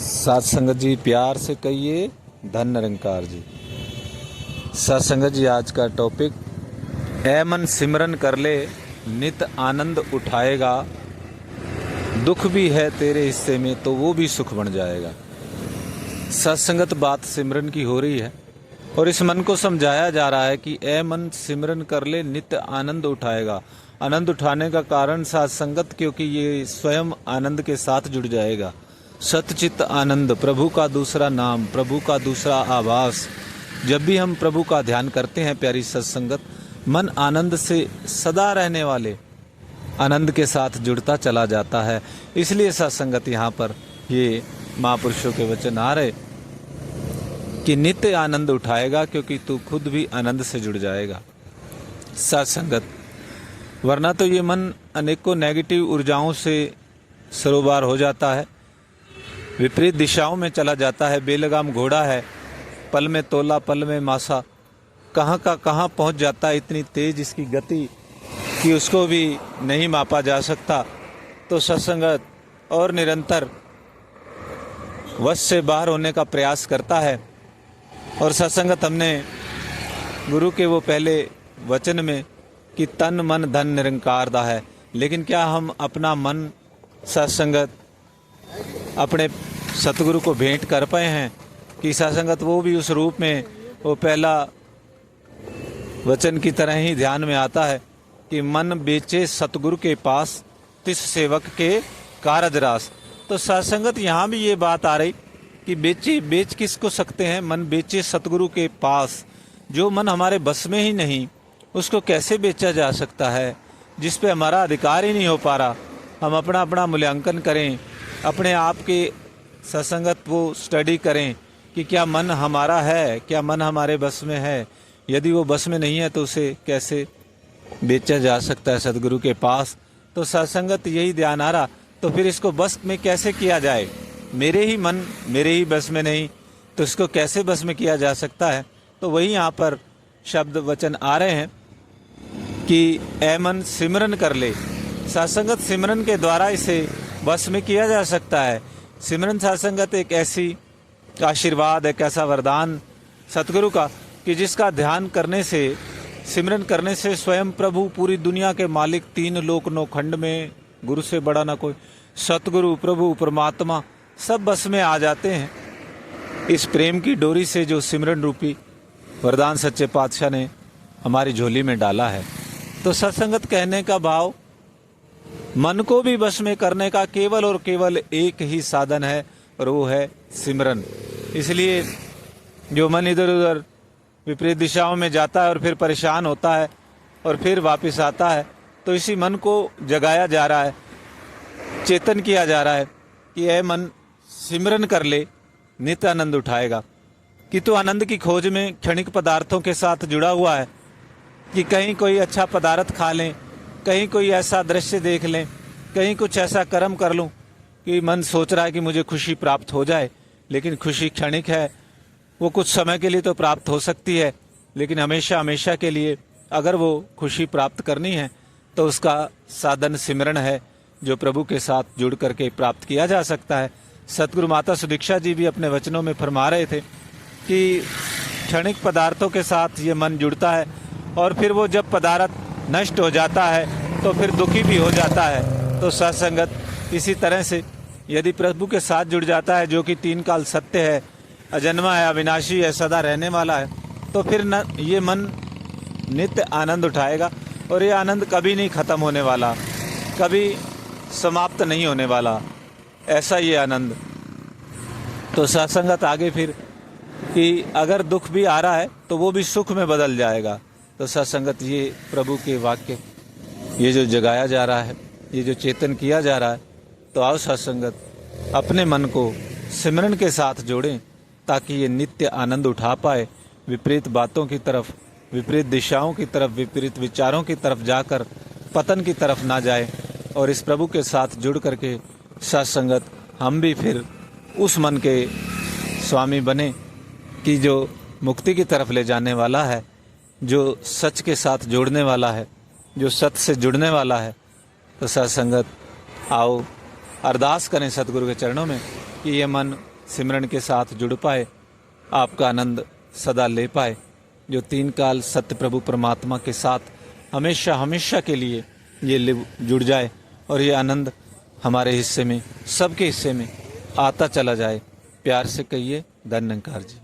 सात संगत जी प्यार से कहिए धन निरंकार जी। सात संगत जी आज का टॉपिक, ऐ मन सिमरन कर ले नित आनंद उठाएगा, दुख भी है तेरे हिस्से में तो वो भी सुख बन जाएगा। सत्संगत बात सिमरन की हो रही है और इस मन को समझाया जा रहा है कि ऐ मन सिमरन कर ले नित्य आनंद उठाएगा। आनंद उठाने का कारण सत्संगत, क्योंकि ये स्वयं आनंद के साथ जुड़ जाएगा। सतचित्त आनंद, प्रभु का दूसरा नाम, प्रभु का दूसरा आवास। जब भी हम प्रभु का ध्यान करते हैं प्यारी सत्संगत, मन आनंद से सदा रहने वाले आनंद के साथ जुड़ता चला जाता है। इसलिए सत्संगत यहाँ पर ये महापुरुषों के वचन आ रहे कि नित्य आनंद उठाएगा, क्योंकि तू खुद भी आनंद से जुड़ जाएगा। सत्संगत, वरना तो ये मन अनेकों नेगेटिव ऊर्जाओं से सरोबार हो जाता है, विपरीत दिशाओं में चला जाता है। बेलगाम घोड़ा है, पल में तोला पल में मासा, कहाँ का कहाँ पहुँच जाता है। इतनी तेज इसकी गति कि उसको भी नहीं मापा जा सकता। तो सत्संगत और निरंतर वश से बाहर होने का प्रयास करता है। और सत्संगत, हमने गुरु के वो पहले वचन में कि तन मन धन निरंकार दा है, लेकिन क्या हम अपना मन सत्संगत अपने सतगुरु को भेंट कर पाए हैं कि सत्संगत वो भी उस रूप में, वो पहला वचन की तरह ही ध्यान में आता है कि मन बेचे सतगुरु के पास, तिस सेवक के कारज रास। तो सत्संगत यहाँ भी ये बात आ रही कि बेच किसको सकते हैं, मन बेचे सतगुरु के पास। जो मन हमारे बस में ही नहीं, उसको कैसे बेचा जा सकता है, जिस पे हमारा अधिकार ही नहीं हो पा रहा। हम अपना अपना मूल्यांकन करें, अपने आप के सत्संगत वो स्टडी करें कि क्या मन हमारा है, क्या मन हमारे बस में है। यदि वो बस में नहीं है तो उसे कैसे बेचा जा सकता है सदगुरु के पास। तो सत्संगत यही ध्यान आ रहा, तो फिर इसको बस में कैसे किया जाए। मेरे ही मन मेरे ही बस में नहीं, तो इसको कैसे बस में किया जा सकता है। तो वही यहाँ पर शब्द वचन आ रहे हैं कि ऐ मन सिमरन कर ले। सत्संगत सिमरन के द्वारा इसे बस में किया जा सकता है। सिमरन सत्संगत एक ऐसी आशीर्वाद, एक ऐसा वरदान सतगुरु का कि जिसका ध्यान करने से, सिमरन करने से स्वयं प्रभु, पूरी दुनिया के मालिक, तीन लोक नौ खंड में गुरु से बड़ा ना कोई, सतगुरु प्रभु परमात्मा सब बस में आ जाते हैं। इस प्रेम की डोरी से जो सिमरन रूपी वरदान सच्चे पातशाह ने हमारी झोली में डाला है। तो सत्संगत कहने का भाव, मन को भी बस में करने का केवल और केवल एक ही साधन है, और वो है सिमरन। इसलिए जो मन इधर उधर विपरीत दिशाओं में जाता है और फिर परेशान होता है और फिर वापस आता है, तो इसी मन को जगाया जा रहा है, चेतन किया जा रहा है कि ऐ मन सिमरन कर ले, नित्य आनंद उठाएगा। कि तू आनंद की खोज में क्षणिक पदार्थों के साथ जुड़ा हुआ है कि कहीं कोई अच्छा पदार्थ खा लें, कहीं कोई ऐसा दृश्य देख लें, कहीं कुछ ऐसा कर्म कर लूं कि मन सोच रहा है कि मुझे खुशी प्राप्त हो जाए। लेकिन खुशी क्षणिक है, वो कुछ समय के लिए तो प्राप्त हो सकती है, लेकिन हमेशा हमेशा के लिए अगर वो खुशी प्राप्त करनी है तो उसका साधन सिमरन है, जो प्रभु के साथ जुड़ करके प्राप्त किया जा सकता है। सतगुरु माता सुदीक्षा जी भी अपने वचनों में फरमा रहे थे कि क्षणिक पदार्थों के साथ ये मन जुड़ता है और फिर वो जब पदार्थ नष्ट हो जाता है तो फिर दुखी भी हो जाता है। तो सत्संगत इसी तरह से यदि प्रभु के साथ जुड़ जाता है, जो कि तीन काल सत्य है, अजन्मा है, अविनाशी है, सदा रहने वाला है, तो फिर ये मन नित्य आनंद उठाएगा। और ये आनंद कभी नहीं खत्म होने वाला, कभी समाप्त नहीं होने वाला, ऐसा ये आनंद। तो सत्संगत आगे फिर कि अगर दुख भी आ रहा है तो वो भी सुख में बदल जाएगा। तो सत्संगत ये प्रभु के वाक्य, ये जो जगाया जा रहा है, ये जो चेतन किया जा रहा है, तो आओ सत्संगत अपने मन को सिमरन के साथ जोड़ें ताकि ये नित्य आनंद उठा पाए, विपरीत बातों की तरफ, विपरीत दिशाओं की तरफ, विपरीत विचारों की तरफ जाकर पतन की तरफ ना जाए। और इस प्रभु के साथ जुड़ करके सत्संगत हम भी फिर उस मन के स्वामी बने कि जो मुक्ति की तरफ ले जाने वाला है, जो सच के साथ जोड़ने वाला है, जो सत्य से जुड़ने वाला है। तो सत्संगत आओ अरदास करें सतगुरु के चरणों में कि ये मन सिमरन के साथ जुड़ पाए, आपका आनंद सदा ले पाए, जो 3 काल सत्य प्रभु परमात्मा के साथ हमेशा हमेशा के लिए ये जुड़ जाए और ये आनंद हमारे हिस्से में, सबके हिस्से में आता चला जाए। प्यार से कहिए धन निरंकार जी।